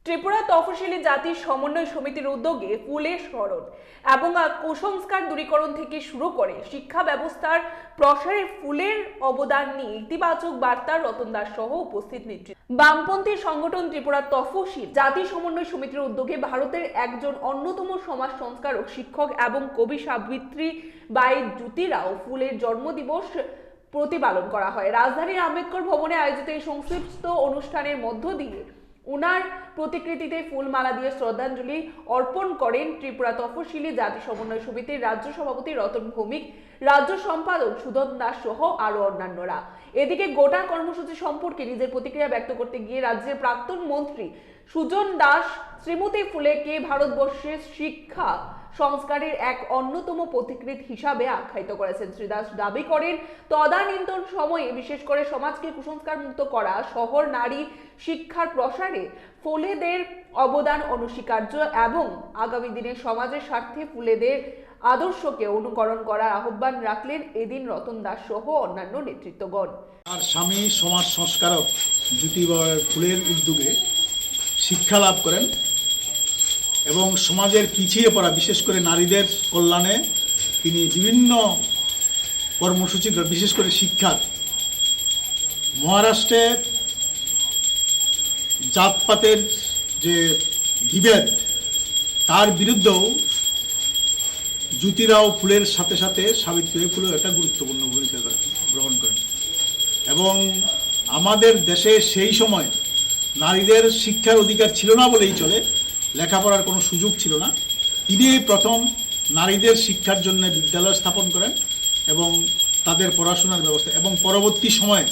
ত্রিপুরা তফসিলি জাতি সমন্বয় সমিতির উদ্যোগে ফুলের স্মরণ এবং কুসংস্কার দূরীকরণ থেকে শুরু করে শিক্ষা ব্যবস্থার প্রসারে ফুলের অবদান নিয়ে ইতিবাচক বার্তা রতন দাস সহ উপস্থিত নেতৃত্ব। বামপন্থী সংগঠন ত্রিপুরা তফসিল জাতি সমন্বয় সমিতির উদ্যোগে ভারতের একজন অন্যতম সমাজ সংস্কারক, শিক্ষক এবং কবি সাবিত্রী বাই জ্যোতিরাও ফুলের জন্মদিবস প্রতিপালন করা হয়। রাজধানীর আম্বেদকর ভবনে আয়োজিত এই সংক্ষিপ্ত অনুষ্ঠানের মধ্য দিয়ে উনার প্রতিকৃতিতে ফুলমালা দিয়ে শ্রদ্ধাঞ্জলি অর্পণ করেন ত্রিপুরা তফসিলি জাতি সমন্বয় সমিতির রাজ্য সভাপতি রতন ভৌমিক, রাজ্য সম্পাদক সুধন দাস সহ আরো অন্যান্যরা। এদিকে গোটা কর্মসূচি সম্পর্কে নিজের প্রতিক্রিয়া ব্যক্ত করতে গিয়ে রাজ্যের প্রাক্তন মন্ত্রী সুজন দাস শ্রীমতী ফুলেকে ভারতবর্ষের শিক্ষা সংস্কারের এক অন্যতম পথিকৃৎ হিসাবে আখ্যায়িত করেছেন। শ্রী দাস দাবি করেন, তদানীন্তন সময়ে বিশেষ করে সমাজকে কুসংস্কার মুক্ত করা, শহর নারী শিক্ষার প্রসারে ফুলেদের অবদান অনস্বীকার্য এবং আগামী দিনে সমাজের স্বার্থে ফুলেদের আদর্শকে অনুকরণ করার আহ্বান রাখলেন এদিন রতন দাস সহ অন্যান্য নেতৃত্বগণ। আর স্বামী সমাজ সংস্কারক জ্যোতিরাও ফুলের উদ্যোগে শিক্ষা লাভ করেন এবং সমাজের পিছিয়ে পড়া বিশেষ করে নারীদের কল্যাণে তিনি বিভিন্ন কর্মসূচি, বিশেষ করে শিক্ষার, মহারাষ্ট্রে জাতপাতের যে বিভেদ তার বিরুদ্ধেও জ্যোতিরাও ফুলের সাথে সাথে সাবিত্রী ফুলেও একটা গুরুত্বপূর্ণ ভূমিকা গ্রহণ করেন এবং আমাদের দেশে সেই সময় নারীদের শিক্ষার অধিকার ছিল না বলেই চলে, লেখাপড়ার কোনো সুযোগ ছিল না। তিনি প্রথম নারীদের শিক্ষার জন্য বিদ্যালয় স্থাপন করেন এবং তাদের পড়াশোনার ব্যবস্থা, এবং পরবর্তী সময়ে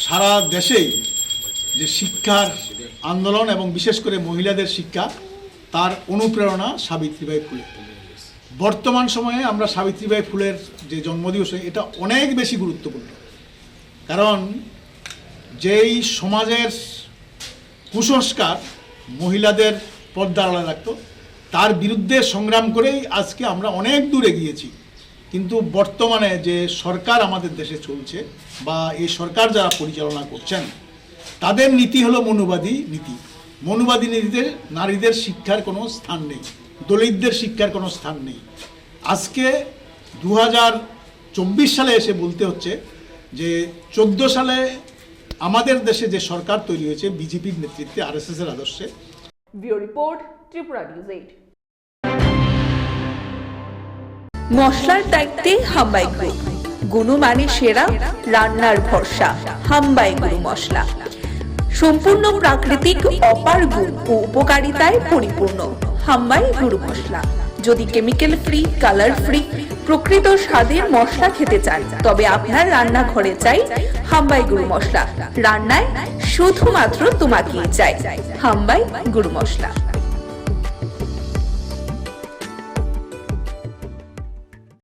সারা দেশেই যে শিক্ষার আন্দোলন এবং বিশেষ করে মহিলাদের শিক্ষা, তার অনুপ্রেরণা সাবিত্রীবাই ফুলে। বর্তমান সময়ে আমরা সাবিত্রীবাই ফুলের যে জন্মদিবস, এটা অনেক বেশি গুরুত্বপূর্ণ, কারণ যেই সমাজের কুসংস্কার মহিলাদের পর্দার আড়ালে রাখত, তার বিরুদ্ধে সংগ্রাম করেই আজকে আমরা অনেক দূরে গিয়েছি। কিন্তু বর্তমানে যে সরকার আমাদের দেশে চলছে বা এই সরকার যারা পরিচালনা করছেন, তাদের নীতি হলো মনুবাদী নীতি। মনুবাদী নীতিতে নারীদের শিক্ষার কোনো স্থান নেই, দলিতদের শিক্ষার কোনো স্থান নেই। আজকে 2024 সালে এসে বলতে হচ্ছে যে 14 সালে আমাদের দেশে যে সরকার তৈরি হয়েছে বিজেপির নেতৃত্বে, আরএসএস এর আদর্শে। Bureau report, Tripura news 8। মশলার দায়িত্বে হাম্বাই গ্রুপ, গুণমানে সেরা, রান্নার ভরসা। হাম্বাই গুরু মশলা সম্পূর্ণ প্রাকৃতিক, অপার গুণ ও উপকারিতায় পরিপূর্ণ। হাম্বাই গুরু মশলা। যদি কেমিক্যাল ফ্রি, কালার ফ্রি, প্রকৃত স্বাদের মশলা খেতে চান, তবে আপনার রান্নাঘরে চাই হাম্বাই গুরু মশলা। রান্নায় শুধুমাত্র তোমাকেই চাই হাম্বাই গুরু মশলা।